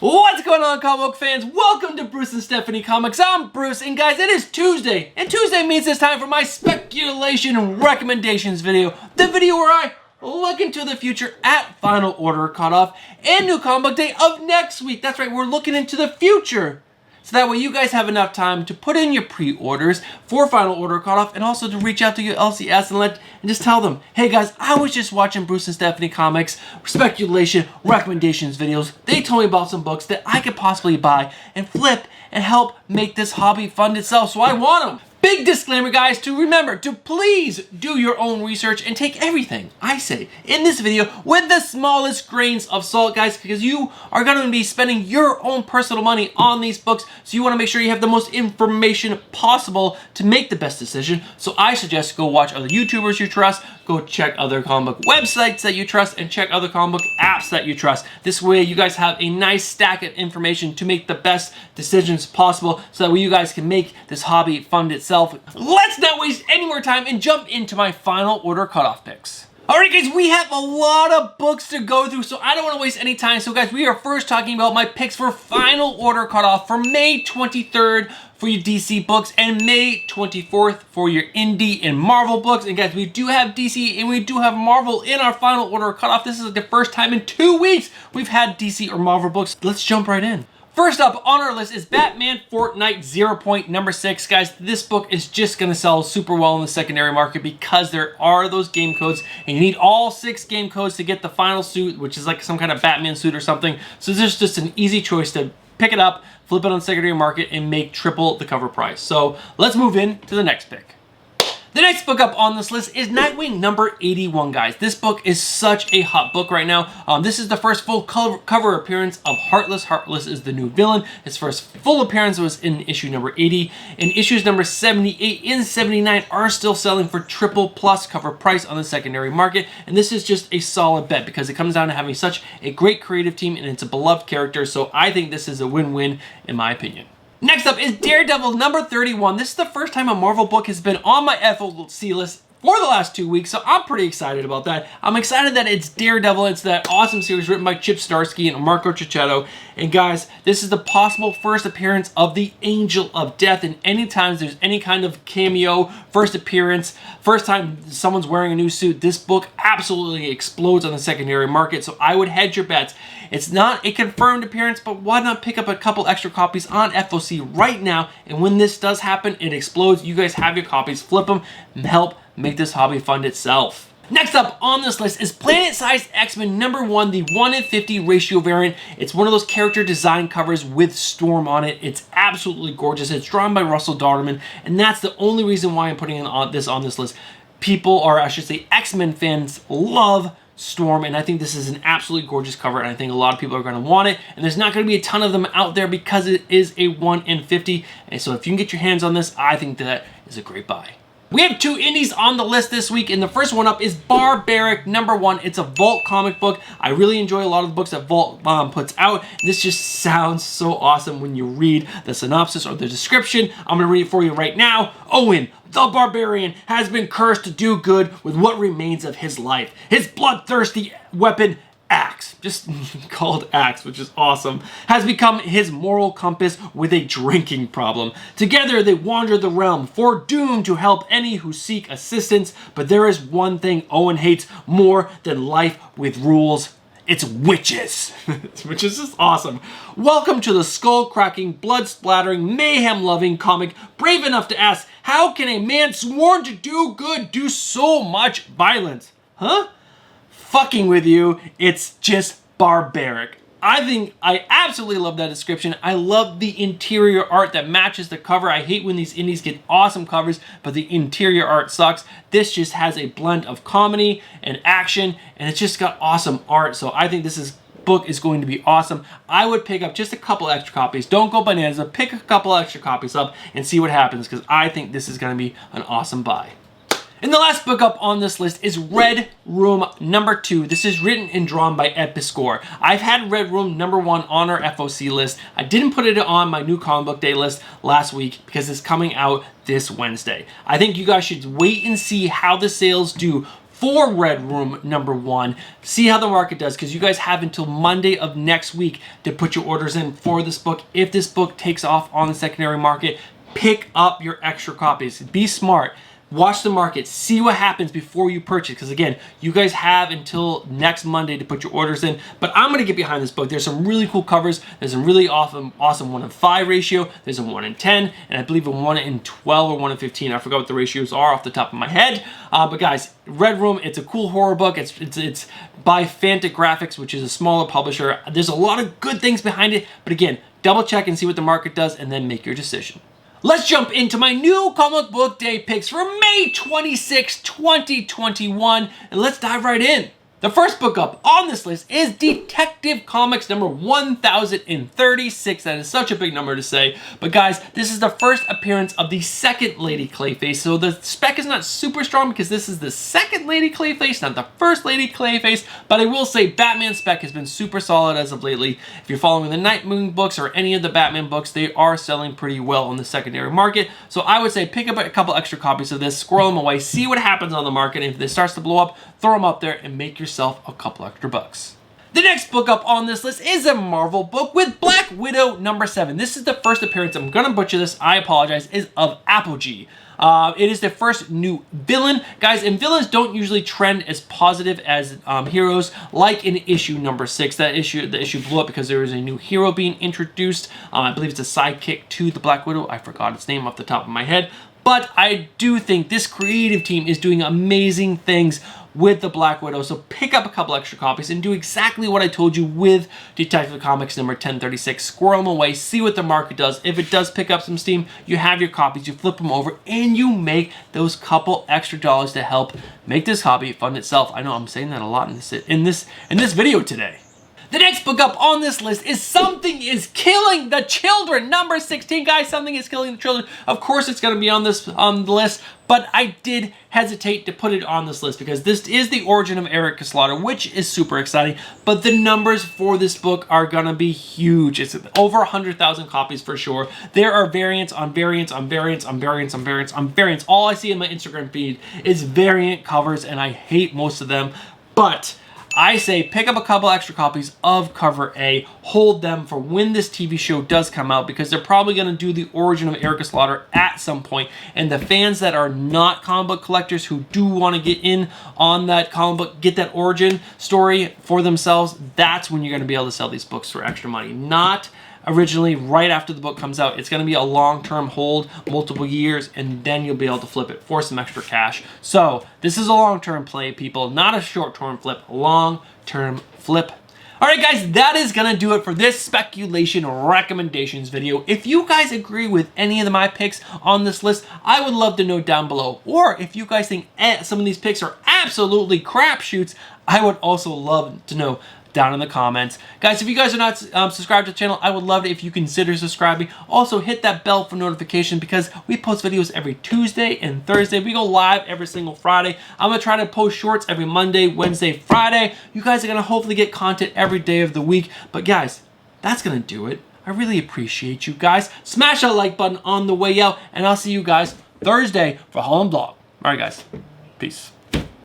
What's going on, comic book fans? Welcome to Bruce and Stephanie Comics. I'm Bruce, and guys, it is Tuesday, and Tuesday means it's time for my speculation and recommendations video. The video where I look into the future at Final Order Cutoff and New Comic Book Day of next week. That's right, we're looking into the future. So that way you guys have enough time to put in your pre-orders for Final Order Cutoff and also to reach out to your LCS and just tell them, hey guys, I was just watching Bruce and Stephanie Comics speculation recommendations videos. They told me about some books that I could possibly buy and flip and help make this hobby fund itself, so I want them. Big disclaimer, guys, to remember to please do your own research and take everything I say in this video with the smallest grains of salt, guys, because you are going to be spending your own personal money on these books, so you want to make sure you have the most information possible to make the best decision. So I suggest go watch other YouTubers you trust, go check other comic book websites that you trust, and check other comic book apps that you trust. This way you guys have a nice stack of information to make the best decisions possible, so that way you guys can make this hobby fund itself. Let's not waste any more time and jump into my Final Order Cutoff picks. Alright guys, we have a lot of books to go through, so I don't want to waste any time. So guys, we are first talking about my picks for Final Order Cutoff for May 23rd for your DC books and May 24th for your Indie and Marvel books. And guys, we do have DC and we do have Marvel in our Final Order Cutoff. This is the first time in 2 weeks we've had DC or Marvel books. Let's jump right in. First up on our list is Batman Fortnite 0 Point number 6. Guys, this book is just going to sell super well in the secondary market because there are those game codes, and you need all 6 game codes to get the final suit, which is like some kind of Batman suit or something. So this is just an easy choice to pick it up, flip it on the secondary market, and make triple the cover price. So let's move in to the next pick. The next book up on this list is Nightwing number 81, guys. This book is such a hot book right now. This is the first full cover appearance of Heartless. Heartless is the new villain. His first full appearance was in issue number 80, and issues number 78 and 79 are still selling for triple plus cover price on the secondary market, and this is just a solid bet because it comes down to having such a great creative team and it's a beloved character, so I think this is a win-win in my opinion. Next up is Daredevil number 31. This is the first time a Marvel book has been on my FOC list for the last 2 weeks, so I'm pretty excited about that. I'm excited that it's Daredevil. It's that awesome series written by Chip Zdarsky and Marco Checchetto. And guys, this is the possible first appearance of the Angel of Death, and anytime there's any kind of cameo, first appearance, first time someone's wearing a new suit, this book absolutely explodes on the secondary market, so I would hedge your bets. It's not a confirmed appearance, but why not pick up a couple extra copies on FOC right now, and when this does happen, it explodes. You guys have your copies, flip them, and help make this hobby fund itself. Next up on this list is Planet-Sized X-Men number 1, the 1 in 50 ratio variant. It's one of those character design covers with Storm on it. It's absolutely gorgeous. It's drawn by Russell Darterman, and that's the only reason why I'm putting this on this list. People, or I should say X-Men fans, love Storm, and I think this is an absolutely gorgeous cover, and I think a lot of people are going to want it, and there's not going to be a ton of them out there because it is a 1 in 50, and so if you can get your hands on this, I think that is a great buy. We have 2 indies on the list this week, and the first one up is Barbaric number 1. It's a Vault comic book. I really enjoy a lot of the books that Vault puts out. This just sounds so awesome when you read the synopsis or the description. I'm going to read it for you right now. Owen, the Barbarian, has been cursed to do good with what remains of his life. His bloodthirsty weapon, Axe, just called Axe, which is awesome, has become his moral compass with a drinking problem. Together they wander the realm, foredoomed to help any who seek assistance, but there is one thing Owen hates more than life with rules. It's witches, which is just awesome. Welcome to the skull-cracking, blood-splattering, mayhem-loving comic, brave enough to ask, how can a man sworn to do good do so much violence? Huh? Fucking with you, it's just barbaric. I absolutely love that description. I love the interior art that matches the cover. I hate when these indies get awesome covers, but the interior art sucks. This just has a blend of comedy and action, and it's just got awesome art, so I think this book is going to be awesome. I would pick up just a couple extra copies. Don't go bananas, but pick a couple extra copies up and see what happens, because I think this is going to be an awesome buy. And the last book up on this list is Red Room number 2. This is written and drawn by Piskor. I've had Red Room number 1 on our FOC list. I didn't put it on my new comic book day list last week because it's coming out this Wednesday. I think you guys should wait and see how the sales do for Red Room #1. See how the market does, because you guys have until Monday of next week to put your orders in for this book. If this book takes off on the secondary market, pick up your extra copies. Be smart. Watch the market, see what happens before you purchase, because again, you guys have until next Monday to put your orders in. But I'm going to get behind this book. There's some really cool covers. There's some really awesome 1:5 ratio. There's a 1:10, and I believe a 1:12 or 1:15. I forgot what the ratios are off the top of my head. But guys, Red Room, it's a cool horror book. It's by Fantagraphics, which is a smaller publisher. There's a lot of good things behind it, but again, double check and see what the market does, and then make your decision. Let's jump into my new comic book day picks for May 26, 2021, and let's dive right in. The first book up on this list is Detective Comics number 1036. That is such a big number to say. But guys, this is the first appearance of the second Lady Clayface. So the spec is not super strong because this is the second Lady Clayface, not the first Lady Clayface. But I will say Batman spec has been super solid as of lately. If you're following the Nightwing books or any of the Batman books, they are selling pretty well on the secondary market. So I would say pick up a couple extra copies of this, squirrel them away, see what happens on the market. And if this starts to blow up, throw them up there and make yourself a couple extra bucks. The next book up on this list is a Marvel book with Black Widow #7. This is the first appearance, I'm gonna butcher this, I apologize, is of Apogee. It is the first new villain. Guys, and villains don't usually trend as positive as heroes, like in issue #6. The issue blew up because there was a new hero being introduced. I believe it's a sidekick to the Black Widow. I forgot its name off the top of my head. But I do think this creative team is doing amazing things with the Black Widow. So pick up a couple extra copies and do exactly what I told you with Detective Comics number 1036. Squirrel them away, see what the market does. If it does pick up some steam, you have your copies, you flip them over, and you make those couple extra dollars to help make this hobby fund itself. I know I'm saying that a lot in this video today. The next book up on this list is Something is Killing the Children, number 16. Guys, Something is Killing the Children. Of course, it's going to be on this list, but I did hesitate to put it on this list because this is the origin of Eric Slaughter, which is super exciting. But the numbers for this book are going to be huge. It's over 100,000 copies for sure. There are variants on variants on variants on variants on variants on variants. All I see in my Instagram feed is variant covers, and I hate most of them. But I say pick up a couple extra copies of cover A, hold them for when this TV show does come out, because they're probably going to do the origin of Erica Slaughter at some point, and the fans that are not comic book collectors who do want to get in on that comic book, get that origin story for themselves, that's when you're going to be able to sell these books for extra money. Not originally right after the book comes out. It's going to be a long-term hold, multiple years, and then you'll be able to flip it for some extra cash. So this is a long-term play, people, not a short-term flip, long-term flip. All right, guys, that is going to do it for this speculation recommendations video. If you guys agree with any of my picks on this list, I would love to know down below. Or if you guys think some of these picks are absolutely crapshoots, I would also love to know down in the comments. Guys, if you guys are not subscribed to the channel, I would love it if you consider subscribing. Also, hit that bell for notification because we post videos every Tuesday and Thursday. We go live every single Friday. I'm going to try to post shorts every Monday, Wednesday, Friday. You guys are going to hopefully get content every day of the week. But guys, that's going to do it. I really appreciate you guys. Smash that like button on the way out, and I'll see you guys Thursday for Holland Vlog. All right, guys. Peace.